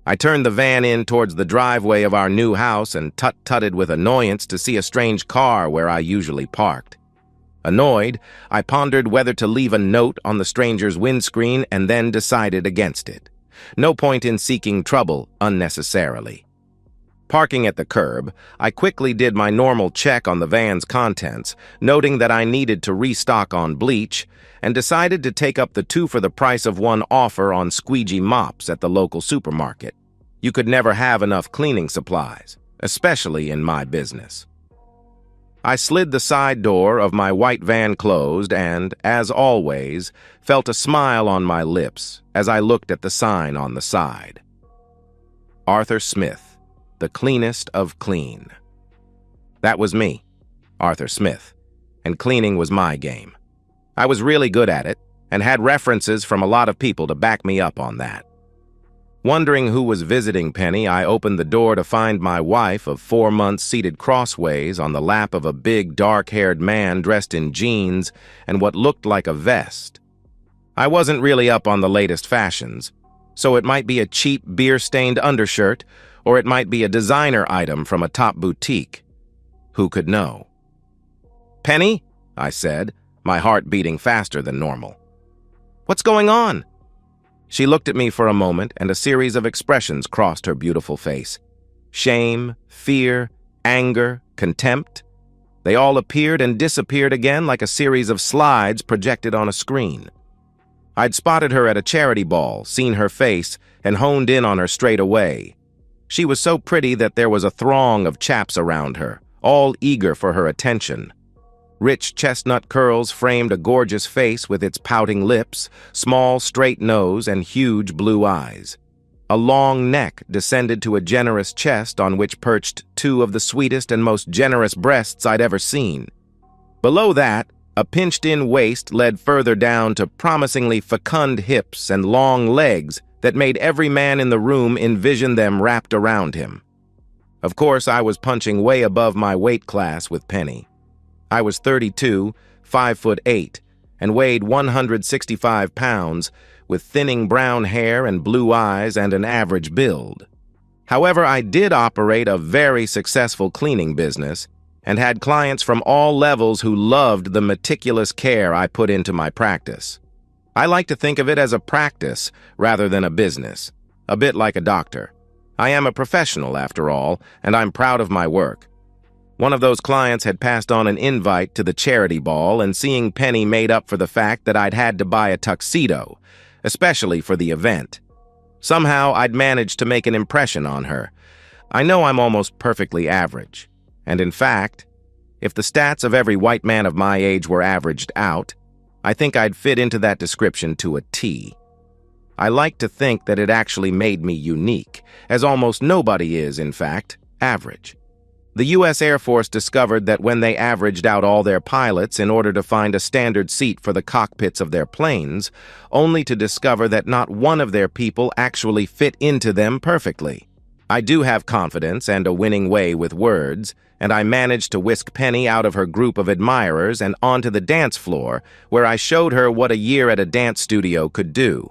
I turned the van in towards the driveway of our new house and tut-tutted with annoyance to see a strange car where I usually parked. Annoyed, I pondered whether to leave a note on the stranger's windscreen and then decided against it. No point in seeking trouble unnecessarily. Parking at the curb, I quickly did my normal check on the van's contents, noting that I needed to restock on bleach, and decided to take up the 2 for the price of 1 offer on squeegee mops at the local supermarket. You could never have enough cleaning supplies, especially in my business. I slid the side door of my white van closed and, as always, felt a smile on my lips as I looked at the sign on the side. Arthur Smith, the cleanest of clean. That was me, Arthur Smith, and cleaning was my game. I was really good at it and had references from a lot of people to back me up on that. Wondering who was visiting Penny, I opened the door to find my wife of 4 months seated crossways on the lap of a big, dark-haired man dressed in jeans and what looked like a vest. I wasn't really up on the latest fashions, so it might be a cheap, beer-stained undershirt, or it might be a designer item from a top boutique. Who could know? "Penny?" I said, my heart beating faster than normal. "What's going on?" She looked at me for a moment, and a series of expressions crossed her beautiful face. Shame, fear, anger, contempt. They all appeared and disappeared again like a series of slides projected on a screen. I'd spotted her at a charity ball, seen her face, and honed in on her straight away. She was so pretty that there was a throng of chaps around her, all eager for her attention. Rich chestnut curls framed a gorgeous face with its pouting lips, small straight nose, and huge blue eyes. A long neck descended to a generous chest on which perched 2 of the sweetest and most generous breasts I'd ever seen. Below that, a pinched-in waist led further down to promisingly fecund hips and long legs that made every man in the room envision them wrapped around him. Of course, I was punching way above my weight class with Penny. I was 32, 5'8", and weighed 165 pounds, with thinning brown hair and blue eyes and an average build. However, I did operate a very successful cleaning business and had clients from all levels who loved the meticulous care I put into my practice. I like to think of it as a practice rather than a business, a bit like a doctor. I am a professional, after all, and I'm proud of my work. One of those clients had passed on an invite to the charity ball, and seeing Penny made up for the fact that I'd had to buy a tuxedo, especially for the event. Somehow, I'd managed to make an impression on her. I know I'm almost perfectly average, and in fact, if the stats of every white man of my age were averaged out, I think I'd fit into that description to a T. I like to think that it actually made me unique, as almost nobody is, in fact, average. The U.S. Air Force discovered that when they averaged out all their pilots in order to find a standard seat for the cockpits of their planes, only to discover that not one of their people actually fit into them perfectly. I do have confidence and a winning way with words, and I managed to whisk Penny out of her group of admirers and onto the dance floor, where I showed her what a year at a dance studio could do.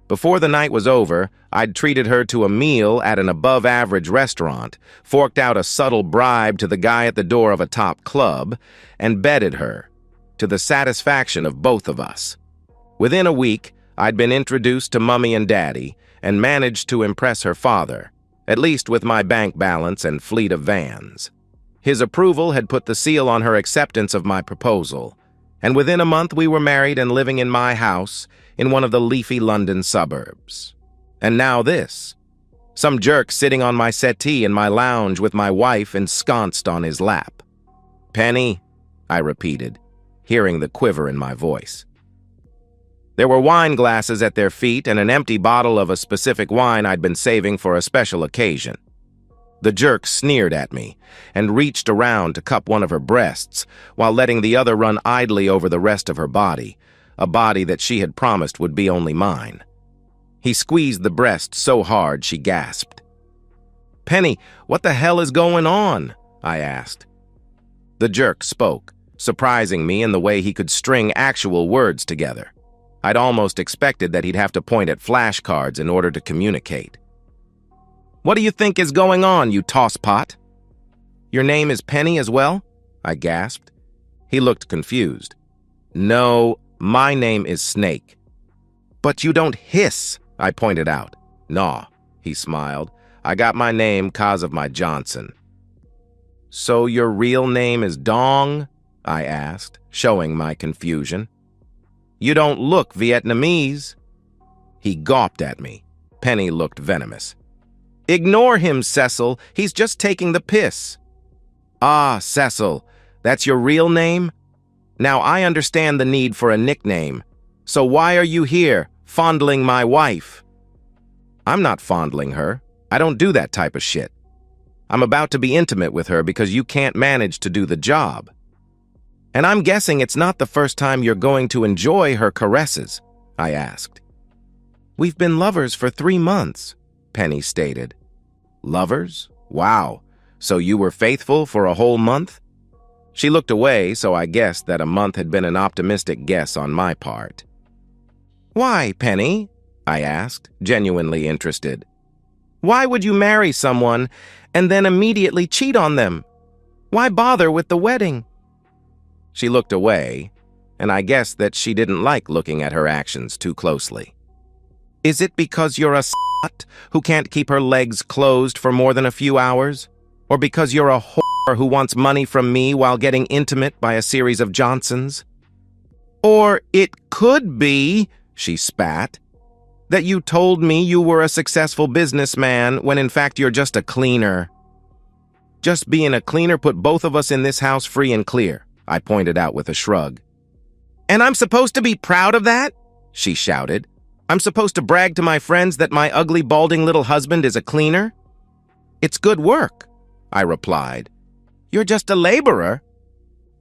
Before the night was over, I'd treated her to a meal at an above-average restaurant, forked out a subtle bribe to the guy at the door of a top club, and bedded her, to the satisfaction of both of us. Within a week, I'd been introduced to Mummy and Daddy, and managed to impress her father, at least with my bank balance and fleet of vans. His approval had put the seal on her acceptance of my proposal, and within a month we were married and living in my house in one of the leafy London suburbs. And now this. Some jerk sitting on my settee in my lounge with my wife ensconced on his lap. "Penny," I repeated, hearing the quiver in my voice. There were wine glasses at their feet and an empty bottle of a specific wine I'd been saving for a special occasion. The jerk sneered at me and reached around to cup one of her breasts while letting the other run idly over the rest of her body, a body that she had promised would be only mine. He squeezed the breast so hard she gasped. "Penny, what the hell is going on?" I asked. The jerk spoke, surprising me in the way he could string actual words together. I'd almost expected that he'd have to point at flashcards in order to communicate. What do you think is going on, you tosspot? Your name is Penny as well? I gasped. He looked confused. No, my name is Snake. But you don't hiss, I pointed out. Nah, he smiled. I got my name 'cause of my Johnson. So your real name is Dong? I asked, showing my confusion. You don't look Vietnamese. He gawped at me. Penny looked venomous. Ignore him, Cecil. He's just taking the piss. Ah, Cecil, that's your real name? Now I understand the need for a nickname. So why are you here, fondling my wife? I'm not fondling her. I don't do that type of shit. I'm about to be intimate with her because you can't manage to do the job. And I'm guessing it's not the first time you're going to enjoy her caresses, I asked. We've been lovers for 3 months, Penny stated. Lovers? Wow. So you were faithful for a whole month? She looked away, so I guessed that a month had been an optimistic guess on my part. Why, Penny? I asked, genuinely interested. Why would you marry someone and then immediately cheat on them? Why bother with the wedding? She looked away, and I guessed that she didn't like looking at her actions too closely. Is it because you're a slut who can't keep her legs closed for more than a few hours? Or because you're a whore who wants money from me while getting intimate by a series of Johnsons? Or it could be, she spat, that you told me you were a successful businessman when in fact you're just a cleaner. Just being a cleaner put both of us in this house free and clear, I pointed out with a shrug. And I'm supposed to be proud of that? She shouted. I'm supposed to brag to my friends that my ugly, balding little husband is a cleaner? It's good work, I replied. You're just a laborer.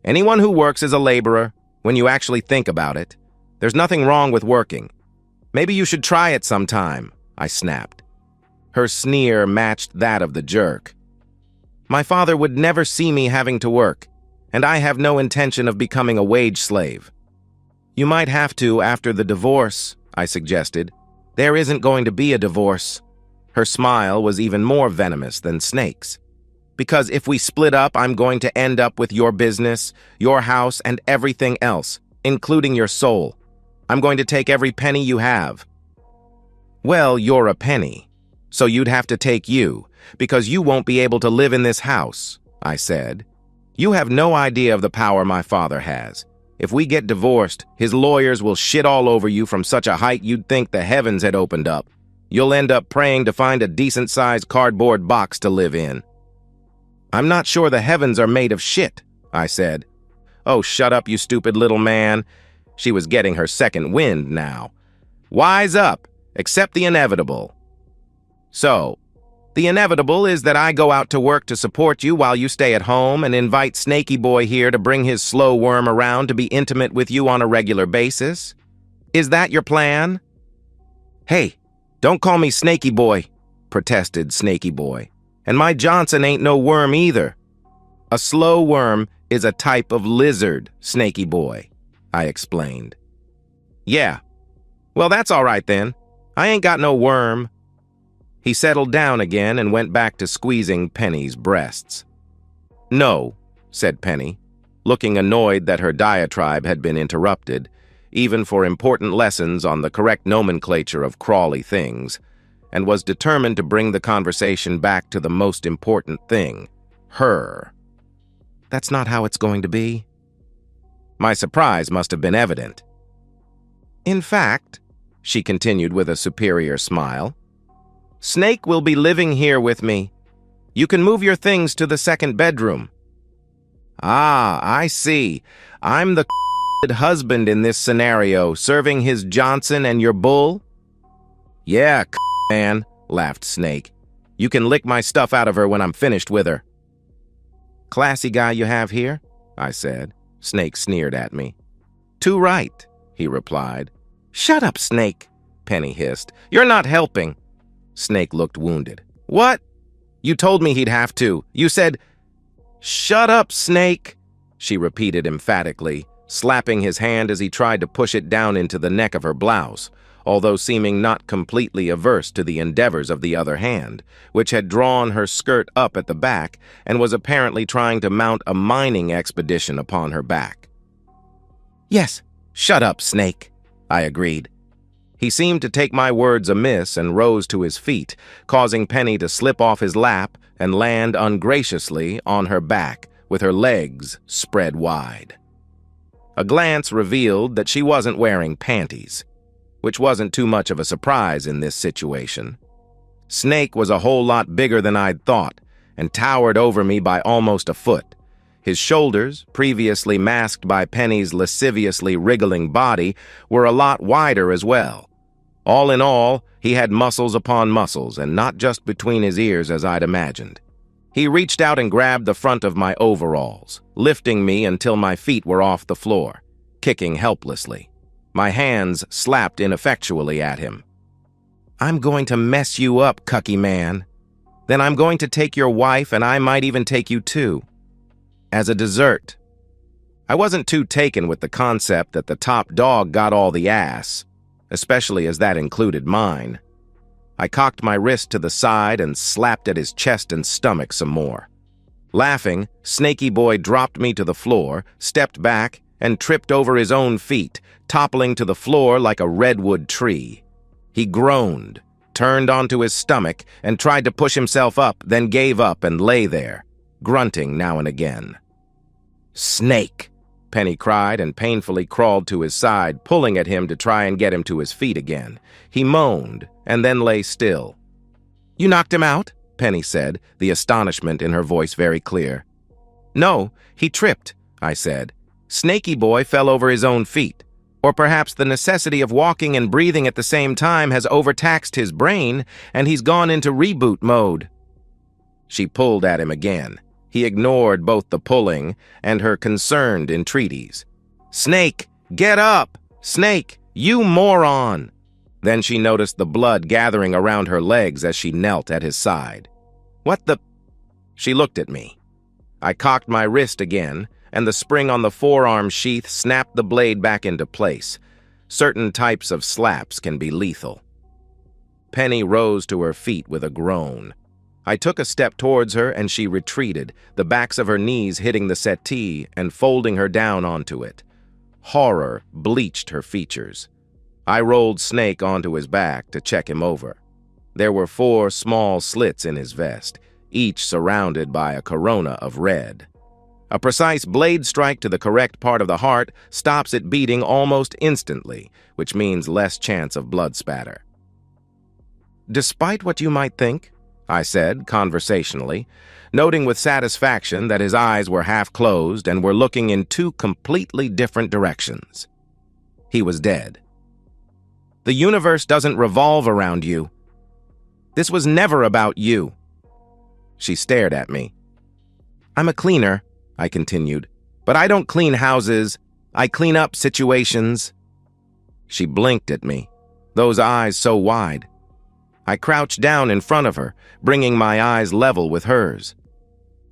Anyone who works is a laborer, when you actually think about it. There's nothing wrong with working. Maybe you should try it sometime, I snapped. Her sneer matched that of the jerk. My father would never see me having to work, and I have no intention of becoming a wage slave. You might have to after the divorce, I suggested. There isn't going to be a divorce. Her smile was even more venomous than Snake's. Because if we split up, I'm going to end up with your business, your house, and everything else, including your soul. I'm going to take every penny you have. Well, you're a penny, so you'd have to take you, because you won't be able to live in this house, I said. You have no idea of the power my father has. If we get divorced, his lawyers will shit all over you from such a height you'd think the heavens had opened up. You'll end up praying to find a decent-sized cardboard box to live in. I'm not sure the heavens are made of shit, I said. Oh, shut up, you stupid little man. She was getting her second wind now. Wise up, accept the inevitable. So, the inevitable is that I go out to work to support you while you stay at home and invite Snaky Boy here to bring his slow worm around to be intimate with you on a regular basis? Is that your plan? Hey, don't call me Snaky Boy, protested Snaky Boy. And my Johnson ain't no worm either. A slow worm is a type of lizard, Snaky Boy, I explained. Yeah, well that's all right then. I ain't got no worm. He settled down again and went back to squeezing Penny's breasts. No, said Penny, looking annoyed that her diatribe had been interrupted, even for important lessons on the correct nomenclature of crawly things, and was determined to bring the conversation back to the most important thing, her. That's not how it's going to be. My surprise must have been evident. In fact, she continued with a superior smile, Snake will be living here with me. You can move your things to the second bedroom. Ah, I see. I'm the husband in this scenario, serving his Johnson and your bull? Yeah, man, laughed Snake. You can lick my stuff out of her when I'm finished with her. Classy guy you have here, I said. Snake sneered at me. Too right, he replied. Shut up, Snake, Penny hissed. You're not helping. Snake looked wounded. What? You told me he'd have to. You said, Shut up, Snake, she repeated emphatically, slapping his hand as he tried to push it down into the neck of her blouse. although seeming not completely averse to the endeavors of the other hand, which had drawn her skirt up at the back and was apparently trying to mount a mining expedition upon her back. "Yes, shut up, Snake," I agreed. He seemed to take my words amiss and rose to his feet, causing Penny to slip off his lap and land ungraciously on her back with her legs spread wide. A glance revealed that she wasn't wearing panties, which wasn't too much of a surprise in this situation. Snake was a whole lot bigger than I'd thought and towered over me by almost a foot. His shoulders, previously masked by Penny's lasciviously wriggling body, were a lot wider as well. All in all, he had muscles upon muscles, and not just between his ears as I'd imagined. He reached out and grabbed the front of my overalls, lifting me until my feet were off the floor, kicking helplessly. My hands slapped ineffectually at him. "I'm going to mess you up, cucky man. Then I'm going to take your wife, and I might even take you too. As a dessert." I wasn't too taken with the concept that the top dog got all the ass, especially as that included mine. I cocked my wrist to the side and slapped at his chest and stomach some more. Laughing, Snaky Boy dropped me to the floor, stepped back, and tripped over his own feet, toppling to the floor like a redwood tree. He groaned, turned onto his stomach, and tried to push himself up, then gave up and lay there, grunting now and again. "Snake!" Penny cried and painfully crawled to his side, pulling at him to try and get him to his feet again. He moaned and then lay still. "You knocked him out?" Penny said, the astonishment in her voice very clear. "No, he tripped," I said. "Snaky Boy fell over his own feet. Or perhaps the necessity of walking and breathing at the same time has overtaxed his brain, and he's gone into reboot mode." She pulled at him again. He ignored both the pulling and her concerned entreaties. "Snake, get up! Snake, you moron!" Then she noticed the blood gathering around her legs as she knelt at his side. "What the—" She looked at me. I cocked my wrist again, and the spring on the forearm sheath snapped the blade back into place. Certain types of slaps can be lethal. Penny rose to her feet with a groan. I took a step towards her and she retreated, the backs of her knees hitting the settee and folding her down onto it. Horror bleached her features. I rolled Snake onto his back to check him over. There were 4 small slits in his vest, each surrounded by a corona of red. A precise blade strike to the correct part of the heart stops it beating almost instantly, which means less chance of blood spatter. "Despite what you might think," I said conversationally, noting with satisfaction that his eyes were half closed and were looking in 2 completely different directions. He was dead. "The universe doesn't revolve around you. This was never about you." She stared at me. "I'm a cleaner," I continued, "but I don't clean houses. I clean up situations." She blinked at me, those eyes so wide. I crouched down in front of her, bringing my eyes level with hers.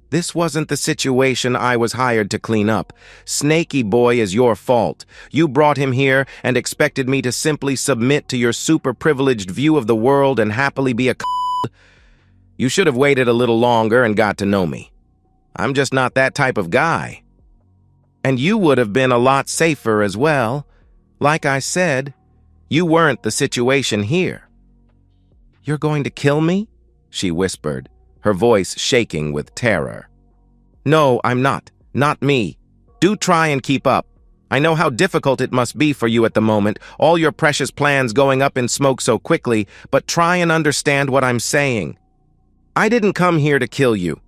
"This wasn't the situation I was hired to clean up. Snaky Boy is your fault. You brought him here and expected me to simply submit to your super-privileged view of the world and happily be a You should have waited a little longer and got to know me. I'm just not that type of guy. And you would have been a lot safer as well. Like I said, you weren't the situation here." "You're going to kill me?" she whispered, her voice shaking with terror. "No, I'm not. Not me. Do try and keep up. I know how difficult it must be for you at the moment, all your precious plans going up in smoke so quickly, but try and understand what I'm saying. I didn't come here to kill you.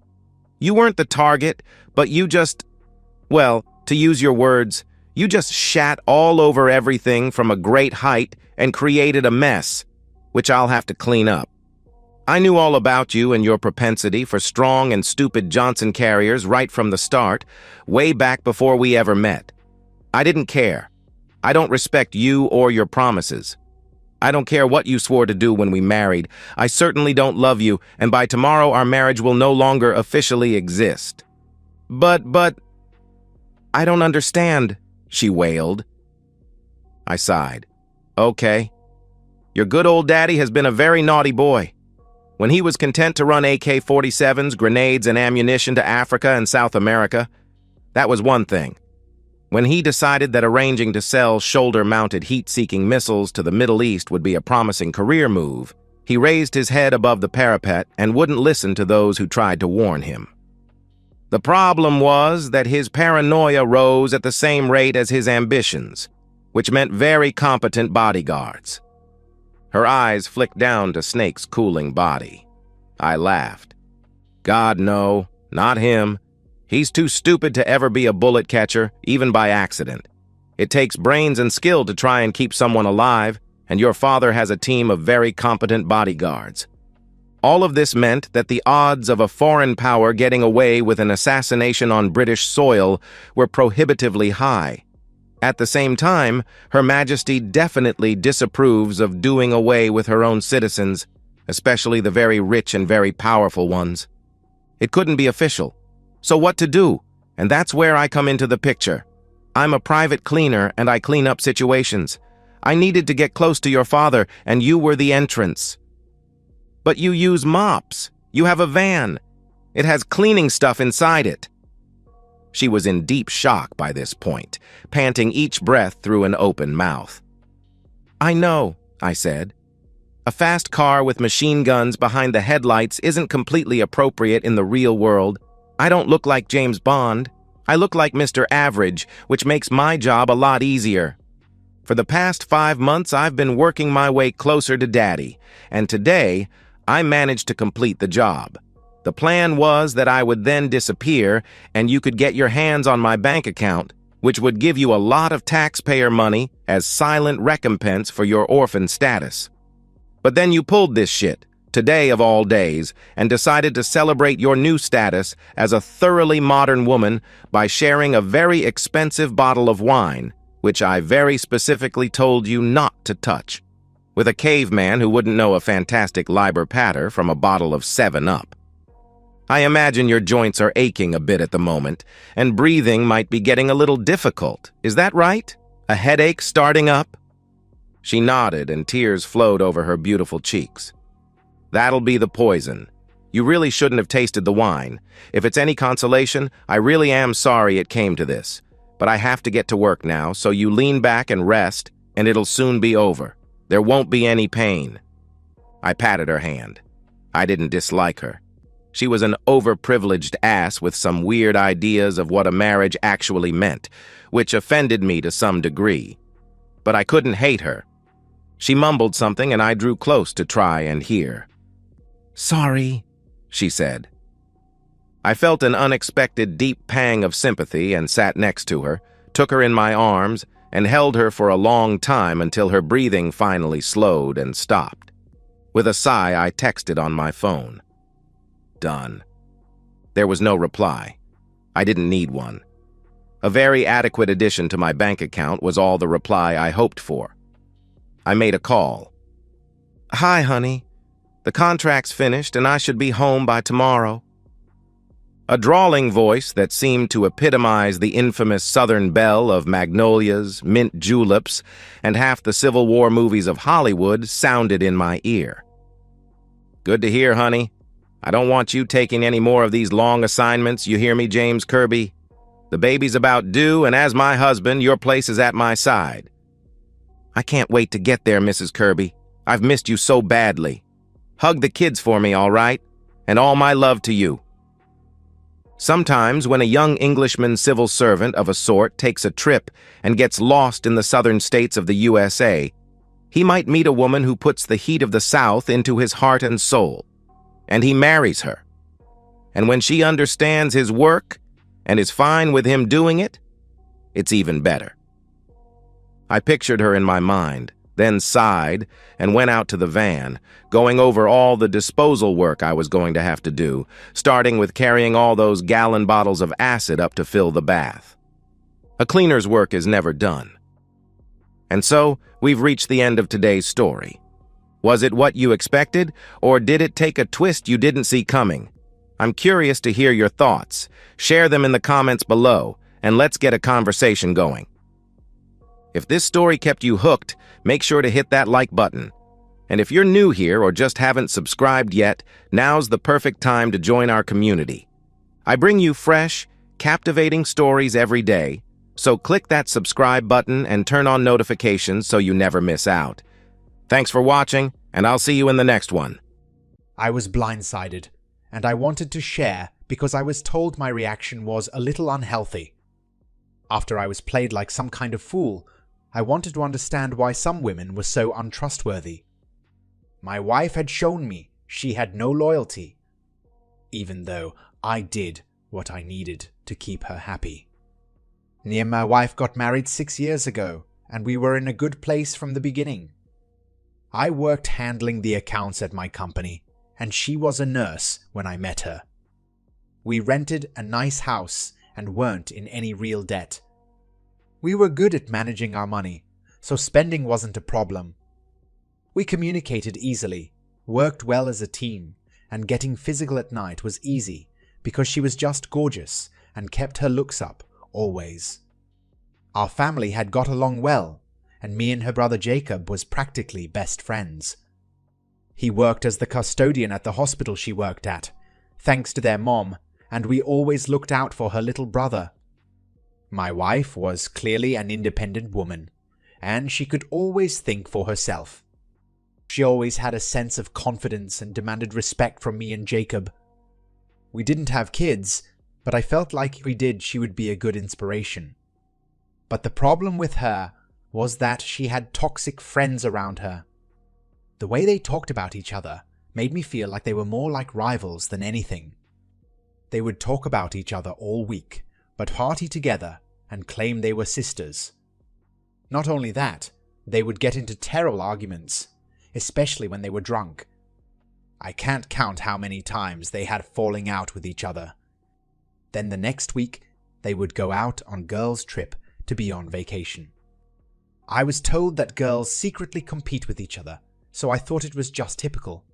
You weren't the target, but you just, well, to use your words, you just shat all over everything from a great height and created a mess, which I'll have to clean up. I knew all about you and your propensity for strong and stupid Johnson carriers right from the start, way back before we ever met. I didn't care. I don't respect you or your promises. I don't care what you swore to do when we married. I certainly don't love you, and by tomorrow our marriage will no longer officially exist." But, I don't understand," she wailed. I sighed. "Okay, Your good old daddy has been a very naughty boy. When he was content to run AK-47s, grenades, and ammunition to Africa and South America, that was one thing. When he decided that arranging to sell shoulder-mounted heat-seeking missiles to the Middle East would be a promising career move, he raised his head above the parapet and wouldn't listen to those who tried to warn him. The problem was that his paranoia rose at the same rate as his ambitions, which meant very competent bodyguards. Her eyes flicked down to Snake's cooling body. I laughed. God, no, not him. He's too stupid to ever be a bullet catcher, even by accident. It takes brains and skill to try and keep someone alive, and your father has a team of very competent bodyguards. All of this meant that the odds of a foreign power getting away with an assassination on British soil were prohibitively high. At the same time, Her Majesty definitely disapproves of doing away with her own citizens, especially the very rich and very powerful ones. It couldn't be official. So what to do? And that's where I come into the picture. I'm a private cleaner and I clean up situations. I needed to get close to your father and you were the entrance. But you use mops. You have a van. It has cleaning stuff inside it. She was in deep shock by this point, panting each breath through an open mouth. I know, I said. A fast car with machine guns behind the headlights isn't completely appropriate in the real world. I don't look like James Bond. I look like Mr. Average, which makes my job a lot easier. For the past 5 months, I've been working my way closer to Daddy, and today, I managed to complete the job. The plan was that I would then disappear, and you could get your hands on my bank account, which would give you a lot of taxpayer money as silent recompense for your orphan status. But then you pulled this shit, today of all days, and decided to celebrate your new status as a thoroughly modern woman by sharing a very expensive bottle of wine, which I very specifically told you not to touch, with a caveman who wouldn't know a fantastic Liber Pater from a bottle of 7-Up. I imagine your joints are aching a bit at the moment, and breathing might be getting a little difficult. Is that right? A headache starting up? She nodded, and tears flowed over her beautiful cheeks. That'll be the poison. You really shouldn't have tasted the wine. If it's any consolation, I really am sorry it came to this. But I have to get to work now, so you lean back and rest, and it'll soon be over. There won't be any pain. I patted her hand. I didn't dislike her. She was an overprivileged ass with some weird ideas of what a marriage actually meant, which offended me to some degree. But I couldn't hate her. She mumbled something, and I drew close to try and hear. Sorry, she said. I felt an unexpected deep pang of sympathy and sat next to her, took her in my arms, and held her for a long time until her breathing finally slowed and stopped. With a sigh, I texted on my phone. Done. There was no reply. I didn't need one. A very adequate addition to my bank account was all the reply I hoped for. I made a call. Hi, honey. The contract's finished and I should be home by tomorrow. A drawling voice that seemed to epitomize the infamous Southern belle of magnolias, mint juleps, and half the Civil War movies of Hollywood sounded in my ear. Good to hear, honey. I don't want you taking any more of these long assignments, you hear me, James Kirby? The baby's about due, and as my husband, your place is at my side. I can't wait to get there, Mrs. Kirby. I've missed you so badly. Hug the kids for me, all right? And all my love to you. Sometimes when a young Englishman civil servant of a sort takes a trip and gets lost in the southern states of the USA, he might meet a woman who puts the heat of the South into his heart and soul, and he marries her. And when she understands his work and is fine with him doing it, it's even better. I pictured her in my mind, then sighed and went out to the van, going over all the disposal work I was going to have to do, starting with carrying all those gallon bottles of acid up to fill the bath. A cleaner's work is never done. And so, we've reached the end of today's story. Was it what you expected, or did it take a twist you didn't see coming? I'm curious to hear your thoughts. Share them in the comments below, and let's get a conversation going. If this story kept you hooked, make sure to hit that like button. And if you're new here or just haven't subscribed yet, now's the perfect time to join our community. I bring you fresh, captivating stories every day, so click that subscribe button and turn on notifications so you never miss out. Thanks for watching, and I'll see you in the next one. I was blindsided, and I wanted to share because I was told my reaction was a little unhealthy. After I was played like some kind of fool, I wanted to understand why some women were so untrustworthy. My wife had shown me she had no loyalty, even though I did what I needed to keep her happy. Me and my wife got married 6 years ago, and we were in a good place from the beginning. I worked handling the accounts at my company, and she was a nurse when I met her. We rented a nice house and weren't in any real debt. We were good at managing our money, so spending wasn't a problem. We communicated easily, worked well as a team, and getting physical at night was easy because she was just gorgeous and kept her looks up, always. Our family had got along well, and me and her brother Jacob was practically best friends. He worked as the custodian at the hospital she worked at, thanks to their mom, and we always looked out for her little brother. My wife was clearly an independent woman, and she could always think for herself. She always had a sense of confidence and demanded respect from me and Jacob. We didn't have kids, but I felt like if we did, she would be a good inspiration. But the problem with her was that she had toxic friends around her. The way they talked about each other made me feel like they were more like rivals than anything. They would talk about each other all week, but party together and claim they were sisters. Not only that, they would get into terrible arguments, especially when they were drunk. I can't count how many times they had falling out with each other. Then the next week, they would go out on girls' trip to be on vacation. I was told that girls secretly compete with each other, so I thought it was just typical.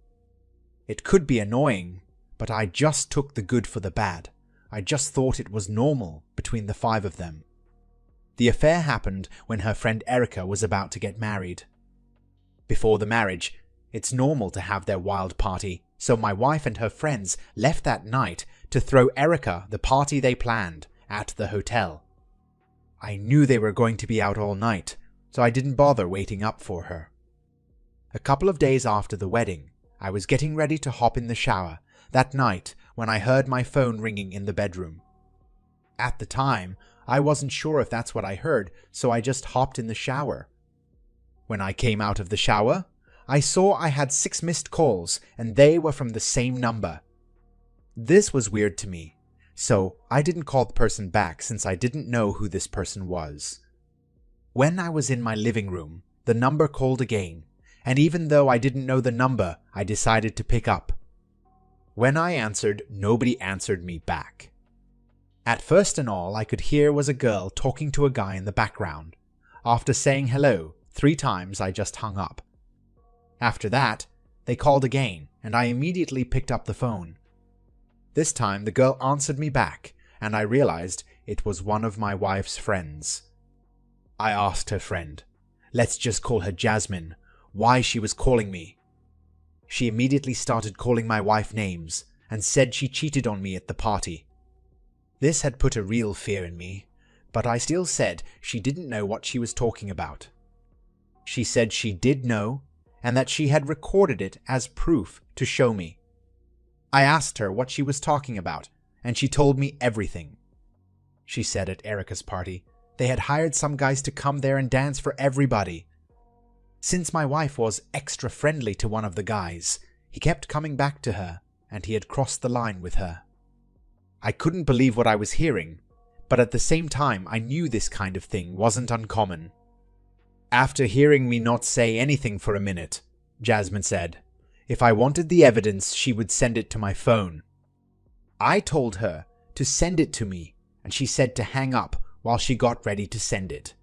It could be annoying, but I just took the good for the bad. I just thought it was normal between the 5 of them. The affair happened when her friend Erica was about to get married. Before the marriage, it's normal to have their wild party, so my wife and her friends left that night to throw Erica the party they planned at the hotel. I knew they were going to be out all night, so I didn't bother waiting up for her. A couple of days after the wedding, I was getting ready to hop in the shower that night when I heard my phone ringing in the bedroom. At the time, I wasn't sure if that's what I heard, so I just hopped in the shower. When I came out of the shower, I saw I had 6 missed calls, and they were from the same number. This was weird to me, so I didn't call the person back since I didn't know who this person was. When I was in my living room, the number called again, and even though I didn't know the number, I decided to pick up. When I answered, nobody answered me back. At first and all I could hear was a girl talking to a guy in the background. After saying hello 3 times, I just hung up. After that, they called again, and I immediately picked up the phone. This time the girl answered me back, and I realized it was one of my wife's friends. I asked her friend, let's just call her Jasmine, why she was calling me. She immediately started calling my wife names and said she cheated on me at the party. This had put a real fear in me, but I still said she didn't know what she was talking about. She said she did know, and that she had recorded it as proof to show me. I asked her what she was talking about, and she told me everything. She said at Erica's party, they had hired some guys to come there and dance for everybody. Since my wife was extra friendly to one of the guys, he kept coming back to her, and he had crossed the line with her. I couldn't believe what I was hearing, but at the same time I knew this kind of thing wasn't uncommon. After hearing me not say anything for a minute, Jasmine said, if I wanted the evidence, she would send it to my phone. I told her to send it to me, and she said to hang up while she got ready to send it.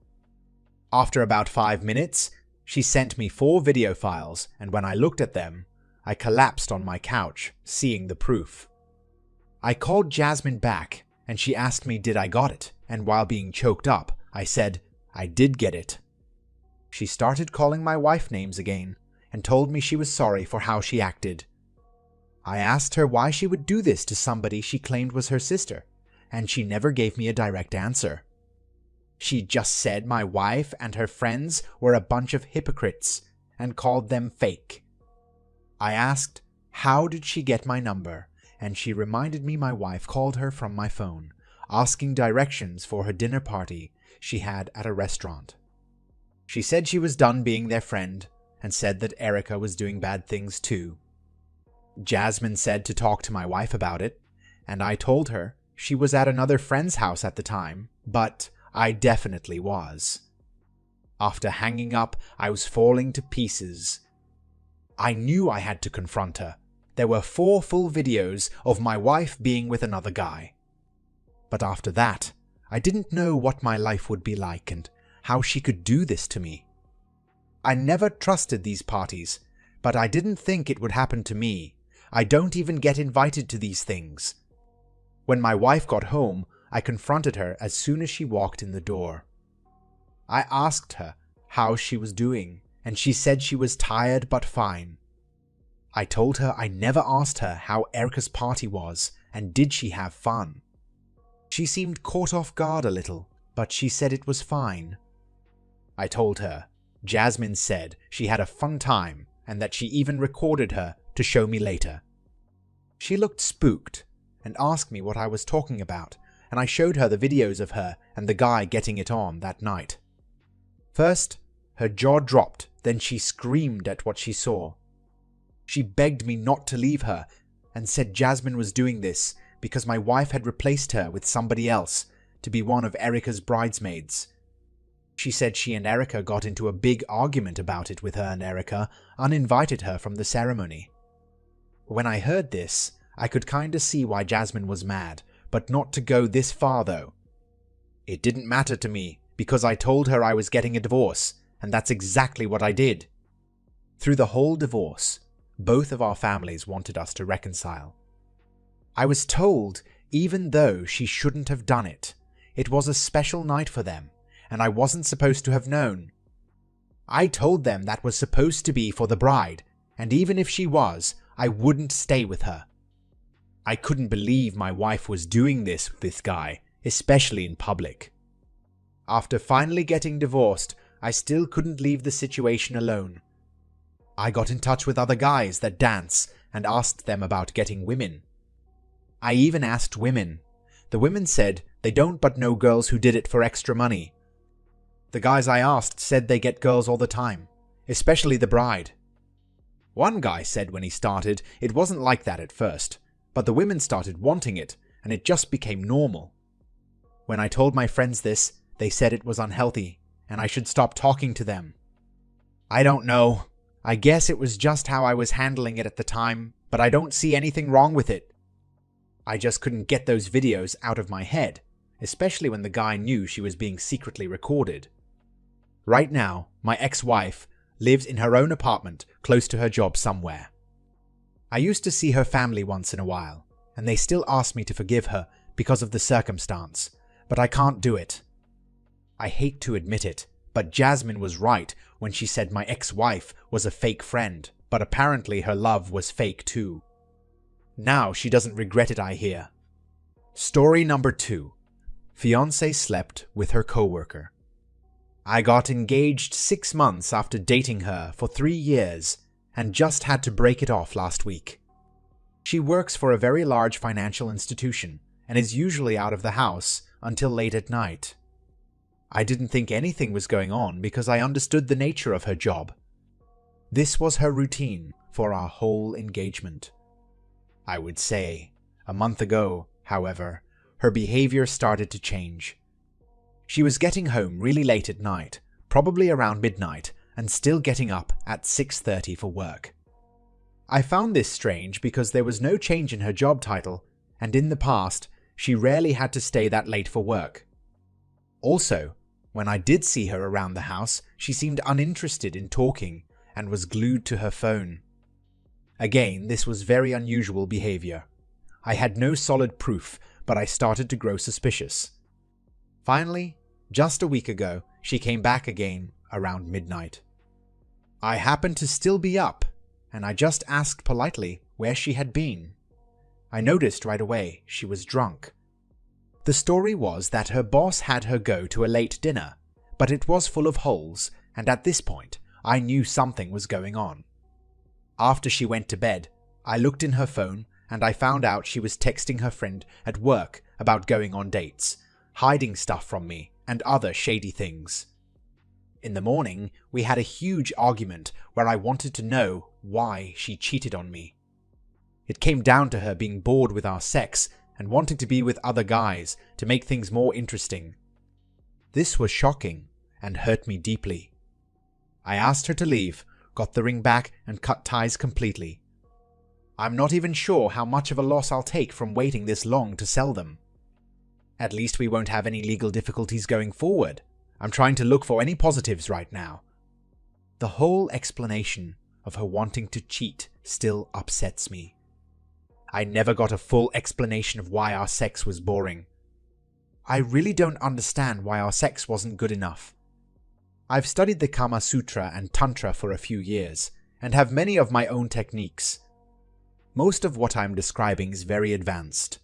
After about 5 minutes, she sent me 4 video files, and when I looked at them, I collapsed on my couch, seeing the proof. I called Jasmine back, and she asked me did I got it, and while being choked up, I said I did get it. She started calling my wife names again, and told me she was sorry for how she acted. I asked her why she would do this to somebody she claimed was her sister, and she never gave me a direct answer. She just said my wife and her friends were a bunch of hypocrites and called them fake. I asked, how did she get my number, and she reminded me my wife called her from my phone, asking directions for her dinner party she had at a restaurant. She said she was done being their friend and said that Erica was doing bad things too. Jasmine said to talk to my wife about it, and I told her she was at another friend's house at the time, but I definitely was. After hanging up, I was falling to pieces. I knew I had to confront her. There were 4 full videos of my wife being with another guy. But after that, I didn't know what my life would be like and how she could do this to me. I never trusted these parties, but I didn't think it would happen to me. I don't even get invited to these things. When my wife got home, I confronted her as soon as she walked in the door. I asked her how she was doing, and she said she was tired but fine. I told her I never asked her how Erica's party was and did she have fun. She seemed caught off guard a little, but she said it was fine. I told her Jasmine said she had a fun time and that she even recorded her to show me later. She looked spooked and asked me what I was talking about, and I showed her the videos of her and the guy getting it on that night. First, her jaw dropped, then she screamed at what she saw. She begged me not to leave her and said Jasmine was doing this because my wife had replaced her with somebody else to be one of Erica's bridesmaids. She said she and Erica got into a big argument about it with her, and Erica uninvited her from the ceremony. When I heard this, I could kinda see why Jasmine was mad, but not to go this far though. It didn't matter to me because I told her I was getting a divorce, and that's exactly what I did. Through the whole divorce, both of our families wanted us to reconcile. I was told, even though she shouldn't have done it, it was a special night for them, and I wasn't supposed to have known. I told them that was supposed to be for the bride, and even if she was, I wouldn't stay with her. I couldn't believe my wife was doing this with this guy, especially in public. After finally getting divorced, I still couldn't leave the situation alone. I got in touch with other guys that dance and asked them about getting women. I even asked women. The women said they don't but know girls who did it for extra money. The guys I asked said they get girls all the time, especially the bride. One guy said when he started, it wasn't like that at first, but the women started wanting it, and it just became normal. When I told my friends this, they said it was unhealthy, and I should stop talking to them. I don't know. I guess it was just how I was handling it at the time, but I don't see anything wrong with it. I just couldn't get those videos out of my head, especially when the guy knew she was being secretly recorded. Right now, my ex-wife lives in her own apartment close to her job somewhere. I used to see her family once in a while, and they still ask me to forgive her because of the circumstance, but I can't do it. I hate to admit it, but Jasmine was right when she said my ex-wife was a fake friend, but apparently her love was fake too. Now she doesn't regret it, I hear. Story number 2. Fiancé slept with her coworker. I got engaged 6 months after dating her for 3 years and just had to break it off last week. She works for a very large financial institution and is usually out of the house until late at night. I didn't think anything was going on because I understood the nature of her job. This was her routine for our whole engagement. I would say, a month ago, however, her behavior started to change. She was getting home really late at night, probably around midnight, and still getting up at 6:30 for work. I found this strange because there was no change in her job title, and in the past, she rarely had to stay that late for work. Also, when I did see her around the house, she seemed uninterested in talking and was glued to her phone. Again, this was very unusual behavior. I had no solid proof, but I started to grow suspicious. Finally, just a week ago, she came back again around midnight. I happened to still be up, and I just asked politely where she had been. I noticed right away she was drunk. The story was that her boss had her go to a late dinner, but it was full of holes, and at this point, I knew something was going on. After she went to bed, I looked in her phone and I found out she was texting her friend at work about going on dates, hiding stuff from me, and other shady things. In the morning, we had a huge argument where I wanted to know why she cheated on me. It came down to her being bored with our sex and wanting to be with other guys to make things more interesting. This was shocking and hurt me deeply. I asked her to leave, got the ring back, and cut ties completely. I'm not even sure how much of a loss I'll take from waiting this long to sell them. At least we won't have any legal difficulties going forward. I'm trying to look for any positives right now. The whole explanation of her wanting to cheat still upsets me. I never got a full explanation of why our sex was boring. I really don't understand why our sex wasn't good enough. I've studied the Kama Sutra and Tantra for a few years, and have many of my own techniques. Most of what I'm describing is very advanced.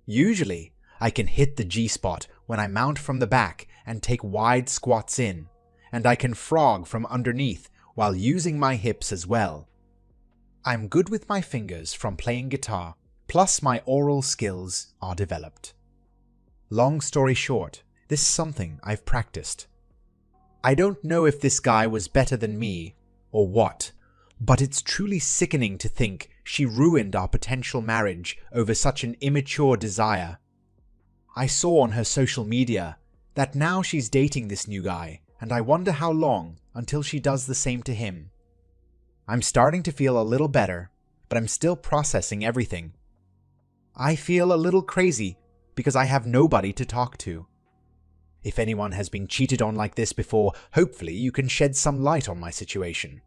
Usually, I can hit the G-spot when I mount from the back and take wide squats in, and I can frog from underneath while using my hips as well. I'm good with my fingers from playing guitar, plus my oral skills are developed. Long story short, this is something I've practiced. I don't know if this guy was better than me or what, but it's truly sickening to think she ruined our potential marriage over such an immature desire. I saw on her social media that now she's dating this new guy, and I wonder how long until she does the same to him. I'm starting to feel a little better, but I'm still processing everything. I feel a little crazy because I have nobody to talk to. If anyone has been cheated on like this before, hopefully you can shed some light on my situation.